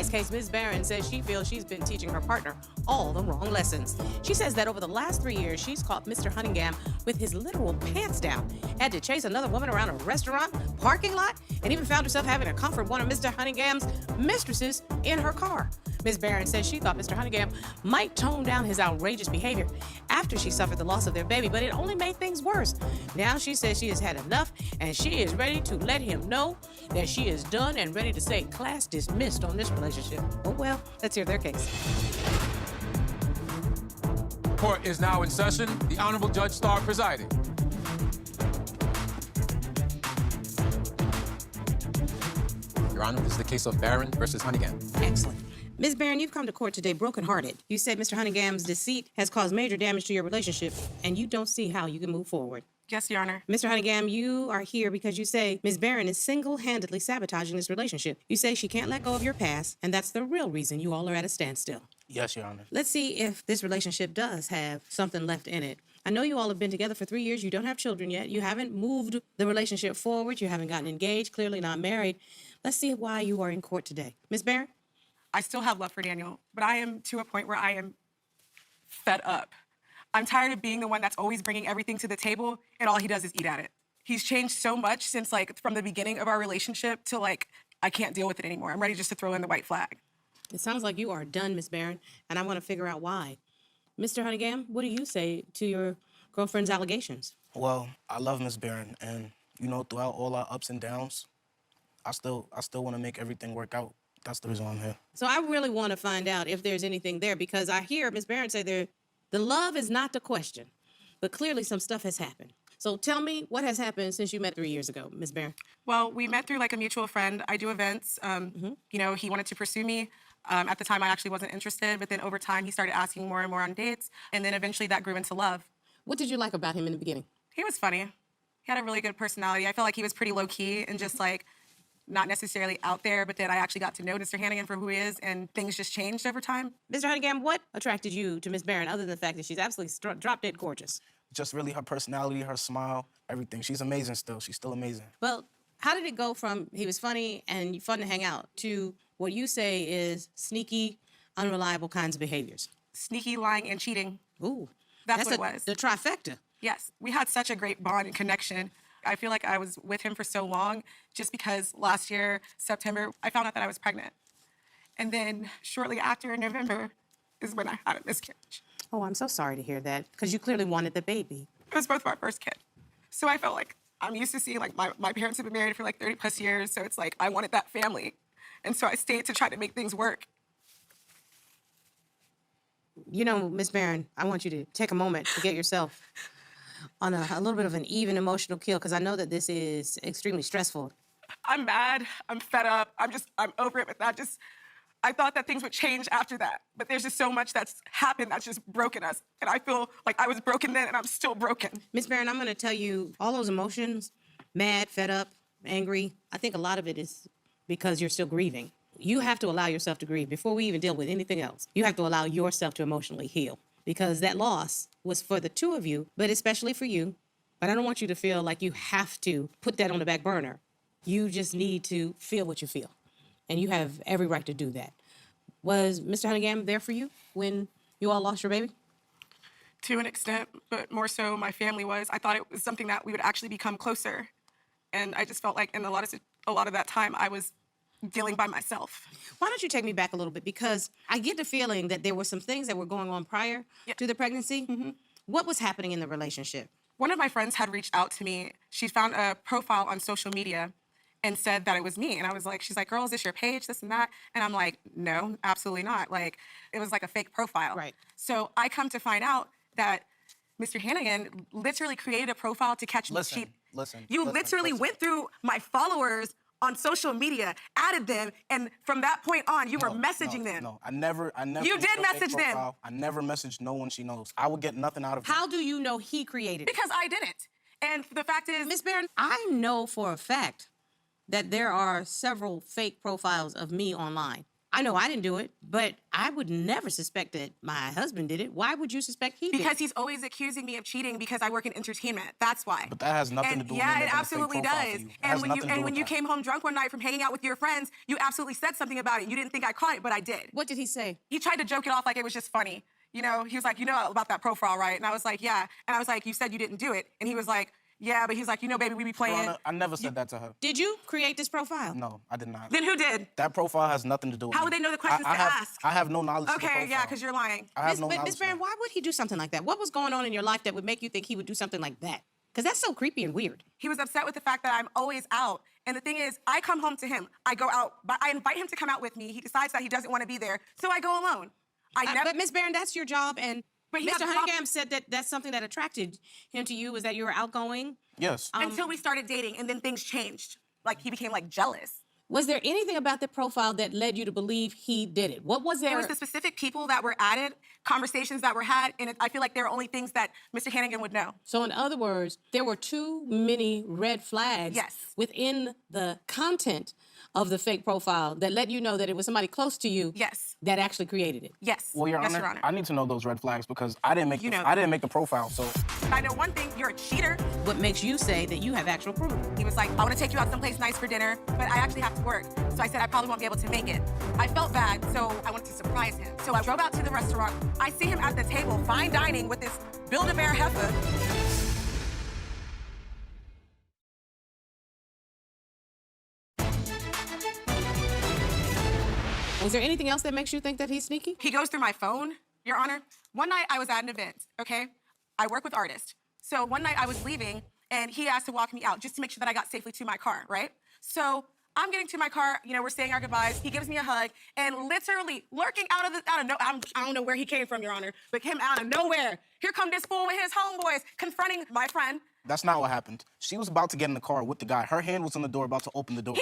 this case, Ms. Barron says she feels she's been teaching her partner all the wrong lessons. She says that over the last 3 years, she's caught Mr. Hunningham with his literal pants down, had to chase another woman around a restaurant, parking lot, and even found herself having to comfort one of Mr. Hunningham's mistresses in her car. Ms. Barron says she thought Mr. Hunningham might tone down his outrageous behavior after she suffered the loss of their baby, but it only made things worse. Now she says she has had enough, and she is ready to let him know that she is done and ready to say class dismissed on this relationship. Oh well, let's hear their case. Court is now in session. The Honorable Judge Starr presiding. Your Honor, this is the case of Barron versus Hunningham. Excellent. Ms. Barron, you've come to court today brokenhearted. You said Mr. Hunningham's deceit has caused major damage to your relationship, and you don't see how you can move forward. Yes, Your Honor. Mr. Hunningham, you are here because you say Ms. Barron is single-handedly sabotaging this relationship. You say she can't let go of your past, and that's the real reason you all are at a standstill. Yes, Your Honor. Let's see if this relationship does have something left in it. I know you all have been together for 3 years. You don't have children yet. You haven't moved the relationship forward. You haven't gotten engaged, clearly not married. Let's see why you are in court today. Ms. Barron? I still have love for Daniel, but I am to a point where I am fed up. I'm tired of being the one that's always bringing everything to the table, and all he does is eat at it. He's changed so much since, from the beginning of our relationship to, I can't deal with it anymore. I'm ready just to throw in the white flag. It sounds like you are done, Ms. Barron, and I want to figure out why. Mr. Hunningham, what do you say to your girlfriend's allegations? Well, I love Miss Barron, and, throughout all our ups and downs, I still want to make everything work out. That's the reason why I'm here. So I really want to find out if there's anything there, because I hear Ms. Barron say the love is not the question, but clearly some stuff has happened. So tell me what has happened since you met 3 years ago, Ms. Barron. Well, we met through a mutual friend. I do events. He wanted to pursue me. At the time, I actually wasn't interested, but then over time, he started asking more and more on dates, and then eventually that grew into love. What did you like about him in the beginning? He was funny. He had a really good personality. I felt like he was pretty low-key and just not necessarily out there, but then I actually got to know Mr. Hannigan for who he is, and things just changed over time. Mr. Hunningham, what attracted you to Ms. Barron other than the fact that she's absolutely drop-dead gorgeous? Just really her personality, her smile, everything. She's amazing still. She's still amazing. Well, how did it go from he was funny and fun to hang out to what you say is sneaky, unreliable kinds of behaviors? Sneaky, lying, and cheating. Ooh. That's what it was. The trifecta. Yes. We had such a great bond and connection. I feel like I was with him for so long just because last year, September, I found out that I was pregnant. And then shortly after, in November, is when I had a miscarriage. Oh, I'm so sorry to hear that, because you clearly wanted the baby. It was both of our first kid. So I felt like I'm used to seeing, my parents have been married for 30 plus years, so it's I wanted that family. And so I stayed to try to make things work. Ms. Barron, I want you to take a moment to get yourself on a little bit of an even emotional keel, because I know that this is extremely stressful. I'm mad. I'm fed up. I'm over it, but I thought that things would change after that. But there's just so much that's happened that's just broken us. And I feel like I was broken then and I'm still broken. Ms. Barron, I'm going to tell you all those emotions, mad, fed up, angry, I think a lot of it is because you're still grieving. You have to allow yourself to grieve before we even deal with anything else. You have to allow yourself to emotionally heal, because that loss was for the two of you, but especially for you. But I don't want you to feel like you have to put that on the back burner. You just need to feel what you feel, and you have every right to do that. Was Mr. Hunningham there for you when you all lost your baby? To an extent, but more so my family was. I thought it was something that we would actually become closer. And I just felt like in a lot of that time, I was dealing by myself. Why don't you take me back a little bit? Because I get the feeling that there were some things that were going on prior to the pregnancy. Mm-hmm. What was happening in the relationship? One of my friends had reached out to me. She found a profile on social media and said that it was me. And I was like, she's like, girl, is this your page, this and that? And I'm like, no, absolutely not. It was a fake profile. Right. So I come to find out that Mr. Hannigan literally created a profile to catch me cheating. You literally went through my followers on social media, added them, and from that point on, you were messaging them. No, I never. You did message them. I never messaged no one she knows. I would get nothing out of it. How do you know he created it? Because I didn't. And the fact is... Ms. Barron, I know for a fact that there are several fake profiles of me online. I know I didn't do it, but I would never suspect that my husband did it. Why would you suspect he did? Because he's always accusing me of cheating because I work in entertainment. That's why. But that has nothing And to do with yeah, me it making a fake absolutely profile does. for you. It And has when nothing to do when with you that. came home drunk one night from hanging out with your friends, you absolutely said something about it. You didn't think I caught it, but I did. What did he say? He tried to joke it off like it was just funny. You know, he was like, you know about that profile, right? And I was like, yeah. And I was like, you said you didn't do it. And he was like, yeah, but he's like, you know, baby, we be Your playing. Honor, I never said that to her. Did you create this profile? No, I did not. Then who did? That profile has nothing to do with How me. would they know the questions to ask? I have no knowledge of the Okay, profile. yeah, because you're lying. I have no But knowledge Miss of Barron, that. why would he do something like that? What was going on in your life that would make you think he would do something like that? Because that's so creepy and weird. He was upset with the fact that I'm always out. And the thing is, I come home to him. I go out, but I invite him to come out with me. He decides that he doesn't want to be there, so I go alone. But Miss Barron, that's your job, and But he Mr. has a Hunningham said that that's something that attracted him to you, was that you were outgoing. Yes. Until we started dating, and then things changed. Like, he became, like, jealous. Was there anything about the profile that led you to believe he did it? What was there? It was the specific people that were added, conversations that were had, and I feel like there are only things that Mr. Hannigan would know. So in other words, there were too many red flags Yes. within the content of the fake profile that let you know that it was somebody close to you Yes. that actually created it. Yes. Well, Your yes, Honor, Your Honor. I need to know those red flags because I didn't make I didn't make the profile. So I know one thing, you're a cheater. What makes you say that you have actual proof? He was like, I want to take you out someplace nice for dinner, but I actually have to work. So I said I probably won't be able to make it. I felt bad, so I wanted to surprise him. So I drove out to the restaurant. I see him at the table, fine dining with this Build-A-Bear heifer. Was there anything else that makes you think that he's sneaky? He goes through my phone, Your Honor. One night I was at an event, okay? I work with artists. So one night I was leaving and he asked to walk me out just to make sure that I got safely to my car, right? So I'm getting to my car, you know, we're saying our goodbyes. He gives me a hug and literally lurking out of I don't know where he came from, Your Honor, but came out of nowhere. Here come this fool with his homeboys confronting my friend. that's not what happened. She was about to get in the car with the guy. Her hand was on the door, about to open the door.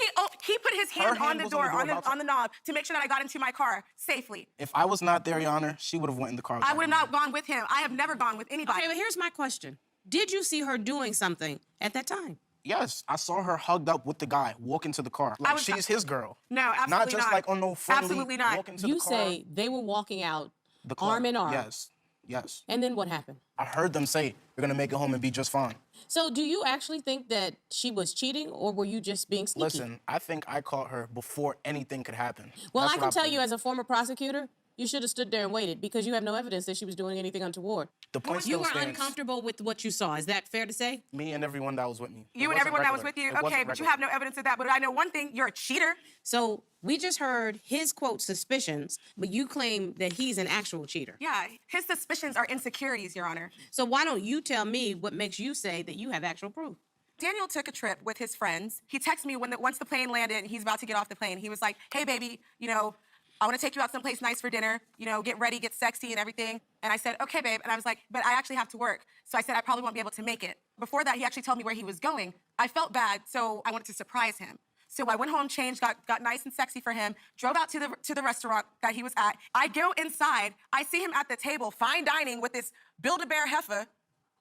He put his hand on hand the was door, about to- on the knob to make sure that I got into my car safely. If I was not there, Your Honor, she would have went in the car. I would have not gone with him. I have never gone with anybody. Okay, but here's my question. Did you see her doing something at that time? Yes, I saw her hugged up with the guy walking to the car. Like she's his girl. No, absolutely not. Just not. like on no friendly Absolutely not. walking to You the car. say they were walking out The club. arm in arm. Yes, yes. And then what happened? I heard them say they're gonna make it home and be just fine. So do you actually think that she was cheating, or were you just being sneaky? Listen, I think I caught her before anything could happen. Well, That's I what can tell you believe. as a former prosecutor, you should have stood there and waited because you have no evidence that she was doing anything untoward. The point You still were stands. uncomfortable with what you saw. Is that fair to say? Me and everyone that was with me. It You and wasn't everyone that was regular. with you? It wasn't Okay, but you regular. have no evidence of that. But I know one thing, you're a cheater. So we just heard his quote suspicions, but you claim that he's an actual cheater. Yeah, his suspicions are insecurities, Your Honor. So why don't you tell me what makes you say that you have actual proof? Daniel took a trip with his friends. He texted me once the plane landed and he's about to get off the plane. He was like, hey, baby, you know, I want to take you out someplace nice for dinner, you know, get ready, get sexy and everything. And I said, okay, babe. And I was like, but I actually have to work. So I said, I probably won't be able to make it. Before that, he actually told me where he was going. I felt bad, so I wanted to surprise him. So I went home, changed, got nice and sexy for him, drove out to the restaurant that he was at. I go inside, I see him at the table, fine dining with this Build-A-Bear heifer,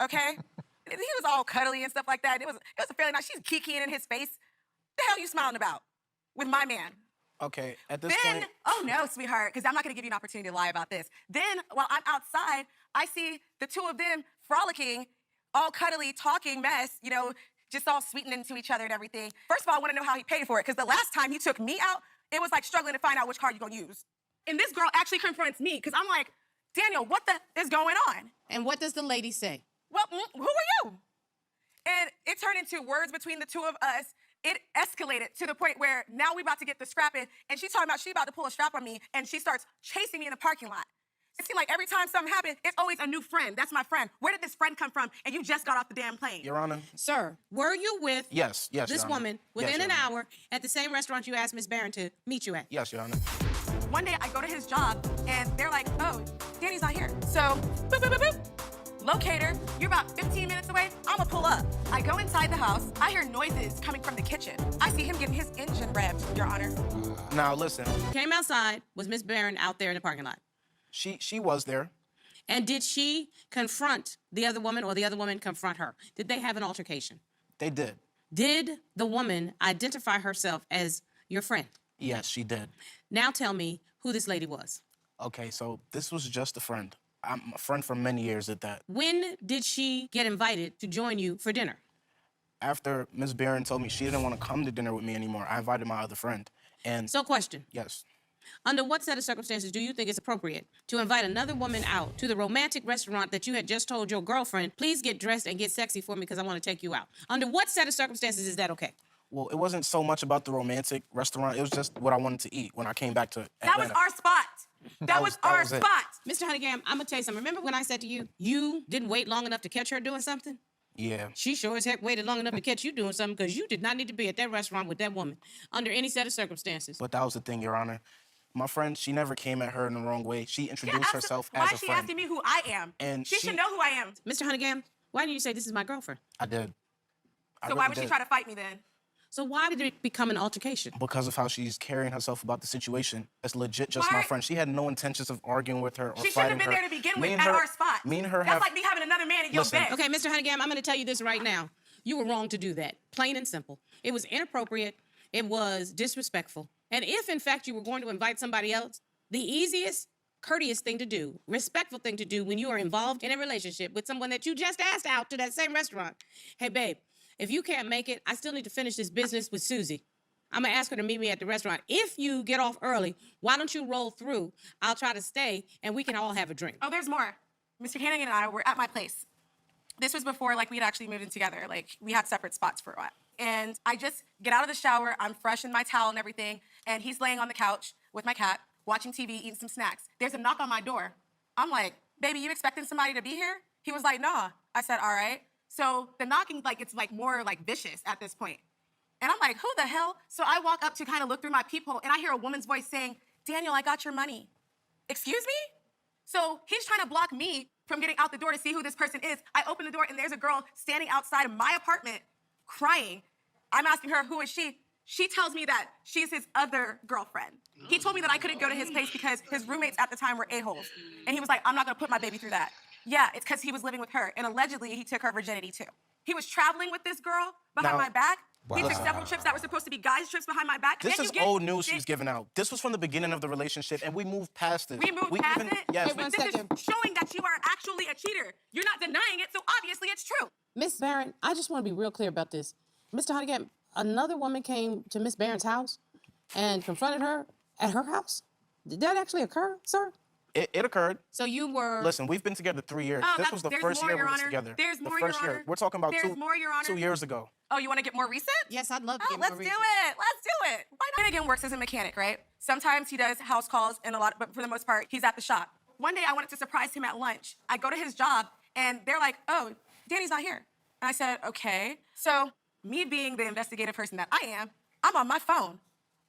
okay? He was all cuddly and stuff like that. It was a fairly nice, she's kikiing in his face. The hell you smiling about with my man? Okay, at this Then, point, oh no, sweetheart, because I'm not gonna give you an opportunity to lie about this. Then, while I'm outside, I see the two of them frolicking, all cuddly, talking mess, you know, just all sweetened into each other and everything. First of all, I wanna know how he paid for it, because the last time he took me out, it was like struggling to find out which card you're gonna use. And this girl actually confronts me, because I'm like, Daniel, what the is going on? And what does the lady say? Well, who are you? And it turned into words between the two of us. It escalated to the point where now we about to get the scrapping, and she's talking about she about to pull a strap on me, and she starts chasing me in the parking lot. It seemed like every time something happened, it's always a new friend. That's my friend. Where did this friend come from? And you just got off the damn plane. Your Honor. Sir, were you with Yes, this Your Honor. woman Yes, within Your an Honor. hour at the same restaurant you asked Miss Barron to meet you at? Yes, Your Honor. One day I go to his job, and they're like, oh, Danny's not here. So, boop, boop, boop, boop. Locator, you're about 15 minutes away. I'ma pull up. I go inside the house. I hear noises coming from the kitchen. I see him getting his engine revved, Your Honor. Now listen, Came outside, was Miss Barron out there in the parking lot? she was there. And did she confront the other woman or the other woman confront her? Did they have an altercation? They did. Did the woman identify herself as your friend? Yes, she did. Now tell me who this lady was. Okay, so this was just a friend. I'm a friend for many years at that. When did she get invited to join you for dinner? After Ms. Barron told me she didn't want to come to dinner with me anymore, I invited my other friend. And So, question. yes, Under what set of circumstances do you think it's appropriate to invite another woman out to the romantic restaurant that you had just told your girlfriend, please get dressed and get sexy for me because I want to take you out? Under what set of circumstances is that okay? well, it wasn't so much about the romantic restaurant. It was just what I wanted to eat when I came back to Atlanta. That was our spot. That was our was it. spot. Mr. Honeygham, I'm going to tell you something. Remember when I said to you, you didn't wait long enough to catch her doing something? Yeah. She sure as heck waited long enough to catch you doing something because you did not need to be at that restaurant with that woman under any set of circumstances. But that was the thing, Your Honor. My friend, she never came at her in the wrong way. She introduced herself Why as a is she friend. asking me who I am? And she she- should know who I am. Mr. Honeygham, why didn't you say this is my girlfriend? I did. I So why really would she did. try to fight me then? So why did it become an altercation? Because of how she's carrying herself about the situation. It's legit just Why? my friend. She had no intentions of arguing with her or She shouldn't fighting have been her. there to begin Me with and at her- our spot. Me and her That's have... like me having another man in your Listen. bed. Okay, Mr. Honeygham, I'm going to tell you this right now. You were wrong to do that. Plain and simple. It was inappropriate. It was disrespectful. And if, in fact, you were going to invite somebody else, the easiest, courteous thing to do, respectful thing to do when you are involved in a relationship with someone that you just asked out to that same restaurant. Hey, babe, if you can't make it, I still need to finish this business with Susie. I'm going to ask her to meet me at the restaurant. If you get off early, why don't you roll through? I'll try to stay, and we can all have a drink. Oh, there's more. Mr. Hannigan and I were at my place. This was before, like, we had actually moved in together. Like, we had separate spots for a while. And I just get out of the shower. I'm fresh in my towel and everything. And he's laying on the couch with my cat, watching TV, eating some snacks. There's a knock on my door. I'm like, baby, you expecting somebody to be here? He was like, nah. I said, all right. So the knocking, like, it's like more like vicious at this point. And I'm like, who the hell? So I walk up to kind of look through my peephole, and I hear a woman's voice saying, Daniel, I got your money. Excuse me? So he's trying to block me from getting out the door to see who this person is. I open the door, and there's a girl standing outside of my apartment crying. I'm asking her, who is she? She tells me that she's his other girlfriend. He told me that I couldn't go to his place because his roommates at the time were a-holes. And he was like, I'm not gonna put my baby through that. Yeah, it's because he was living with her, and allegedly he took her virginity too. He was traveling with this girl behind Now- my back. He Wow. took several trips that were supposed to be guys' trips behind my back. This Then is you get- old news she's giving out. This was from the beginning of the relationship, and we moved past it. We moved past it? Yes. Wait, one This second. is showing that you are actually a cheater. You're not denying it, so obviously it's true. Miss Barron, I just want to be real clear about this. Mr. Honeygham, another woman came to Miss Barron's house and confronted her at her house? Did that actually occur, sir? It occurred. So you were... Listen, we've been together 3 years. Oh, this was the there's first more, year we Your were Honor. together. There's the more, first Your year. Honor. We're talking about There's more, Your Honor. 2 years ago. Oh, you want to get more recent? Yes, I'd love to Oh, get let's more do reason. it. Let's do it. Why not? Finnegan works as a mechanic, right? Sometimes he does house calls and a lot, but for the most part, he's at the shop. One day I wanted to surprise him at lunch. I go to his job and they're like, oh, Danny's not here. And I said, okay. So me being the investigative person that I am, I'm on my phone.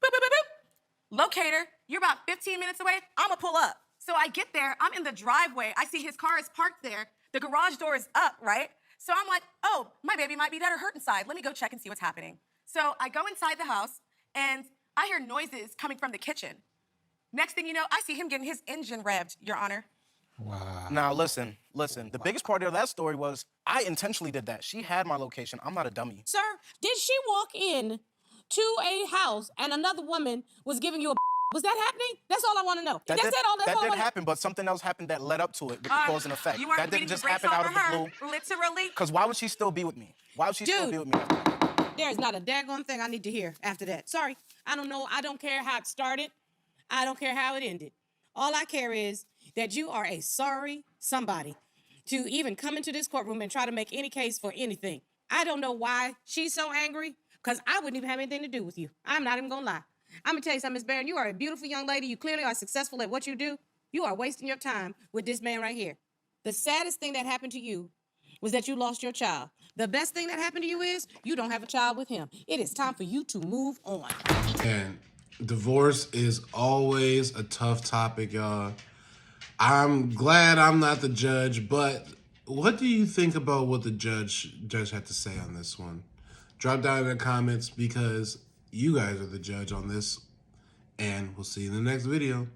Boop, boop, boop, boop. Locator, you're about 15 minutes away. I'ma pull up. So I get there, I'm in the driveway. I see his car is parked there. The garage door is up, right? So I'm like, oh, my baby might be dead or hurt inside. Let me go check and see what's happening. So I go inside the house and I hear noises coming from the kitchen. Next thing you know, I see him getting his engine revved, Your Honor. Wow. Now, listen. The biggest part of that story was I intentionally did that. She had my location. I'm not a dummy. Sir, did she walk in to a house and another woman was giving you a... Was that happening? That's all I want to know. That's did, it. All that's that all I did wanna- happen, but something else happened that led up to it with the cause and effect. You weren't That beating didn't just the brakes happen out of over the her, blue. literally. Because why would she still be with me? Why would she still Dude. be with me? There's not a daggone thing I need to hear after that. Sorry. I don't know. I don't care how it started. I don't care how it ended. All I care is that you are a sorry somebody to even come into this courtroom and try to make any case for anything. I don't know why she's so angry, because I wouldn't even have anything to do with you. I'm not even going to lie. I'm going to tell you something, Miss Barron. You are a beautiful young lady. You clearly are successful at what you do. You are wasting your time with this man right here. The saddest thing that happened to you was that you lost your child. The best thing that happened to you is you don't have a child with him. It is time for you to move on. And divorce is always a tough topic, y'all. I'm glad I'm not the judge, but what do you think about what the judge had to say on this one? Drop down in the comments because you guys are the judge on this, and we'll see you in the next video.